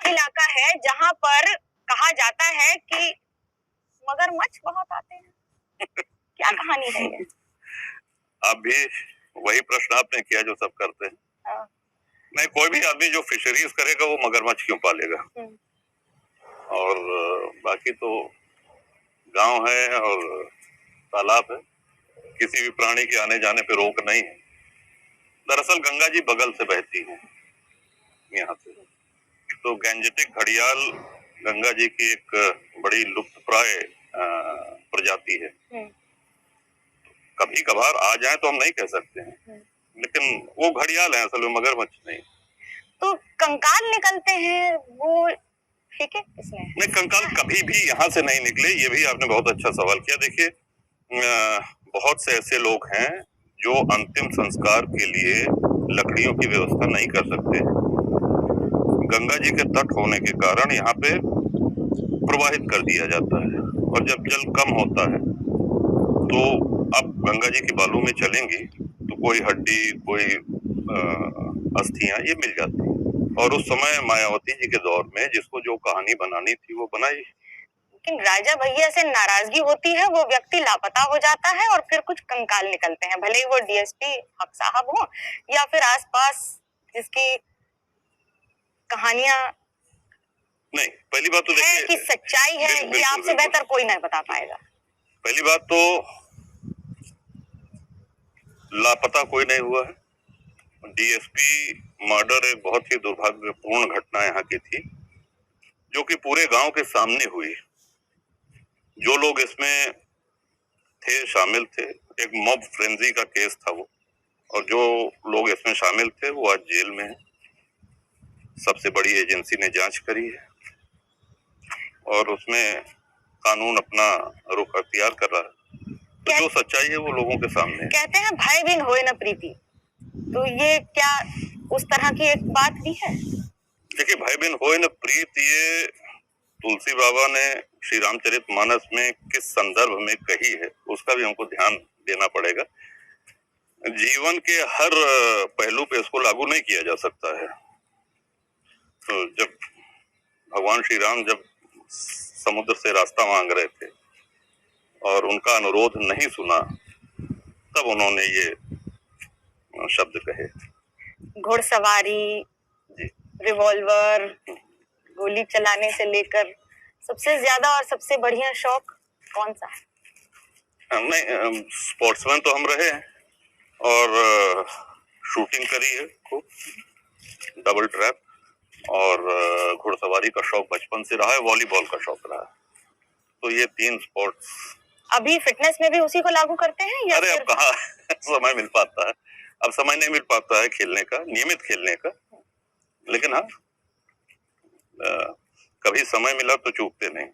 इलाका है जहाँ पर कहा जाता है कि मगरमच्छ बहुत आते हैं। क्या कहानी है ये? आप भी वही प्रश्न आपने किया जो सब करते हैं। नहीं, कोई भी आदमी जो फिशरीज करेगा वो मगरमच्छ क्यों पालेगा? और बाकी तो गांव है और तालाब है, किसी भी प्राणी के आने जाने पे रोक नहीं है। दरअसल गंगा जी बगल से बहती है यहाँ से, तो गैंजेटिक घड़ियाल गंगा जी की एक बड़ी लुप्तप्राय प्रजाति है। कभी कभार आ जाए तो हम नहीं कह सकते हैं, लेकिन वो घड़ियाल है, असल में मगरमच्छ नहीं। तो कंकाल निकलते हैं वो ठीक है इसमें? नहीं, कंकाल कभी भी यहाँ से नहीं निकले। ये भी आपने बहुत अच्छा सवाल किया। देखिए, बहुत से ऐसे लोग हैं जो अंतिम संस्कार के लिए लकड़ियों की व्यवस्था नहीं कर सकते। गंगा जी के तट होने के कारण यहाँ पे प्रवाहित कर दिया जाता है, और जब जल कम होता है तो आप गंगा जी के बालू में चलेंगी तो कोई हड्डी, कोई अस्थियां ये मिल जाती है। और उस समय मायावती जी के दौर में जिसको जो कहानी बनानी थी वो बनाई। लेकिन राजा भैया से नाराजगी होती है, वो व्यक्ति लापता हो जाता है और फिर कुछ कंकाल निकलते हैं, भले ही वो डीएसपी हक साहब हो या फिर आसपास जिसकी कहानियां नहीं। पहली बात तो देखिए कि सच्चाई है, ये आपसे बेहतर कोई नहीं बता पाएगा। पहली बात तो लापता कोई नहीं हुआ है। डीएसपी मर्डर एक बहुत ही दुर्भाग्यपूर्ण घटना यहाँ की थी, जो कि पूरे गांव के सामने हुई। जो लोग इसमें थे, शामिल थे, एक मॉब फ्रेंजी का केस था वो, और जो लोग इसमें शामिल थे वो आज जेल में हैं। सबसे बड़ी एजेंसी ने जांच करी है और उसमें कानून अपना रुख अख्तियार कर रहा है। तो जो सच्चाई है वो लोगों के सामने है। कहते हैं भाई बिन होए न प्रीति, तो ये क्या उस तरह की एक बात भी है? देखिए, भाई बिन होए न प्रीत ये तुलसी बाबा ने श्री रामचरितमानस में किस संदर्भ में कही है उसका भी हमको ध्यान देना पड़ेगा। जीवन के हर पहलू पे इसको लागू नहीं किया जा सकता है। तो जब भगवान श्री राम जब समुद्र से रास्ता मांग रहे थे और उनका अनुरोध नहीं सुना, तब उन्होंने ये शब्द कहे। घुड़सवारी, रिवॉल्वर, गोली चलाने से लेकर सबसे ज्यादा और सबसे बढ़िया शौक कौन सा है? नहीं, स्पोर्ट्समैन तो हम रहे हैं और शूटिंग करी है खूब, डबल ट्रैप, और घुड़सवारी का शौक बचपन से रहा है, वॉलीबॉल का शौक रहा है। तो ये 3 स्पोर्ट्स। अभी फिटनेस में भी उसी को लागू करते हैं या अरे अब कहाँ समय मिल पाता है, अब समय नहीं मिल पाता है खेलने का, नियमित खेलने का। लेकिन हाँ, कभी समय मिला तो चूकते नहीं।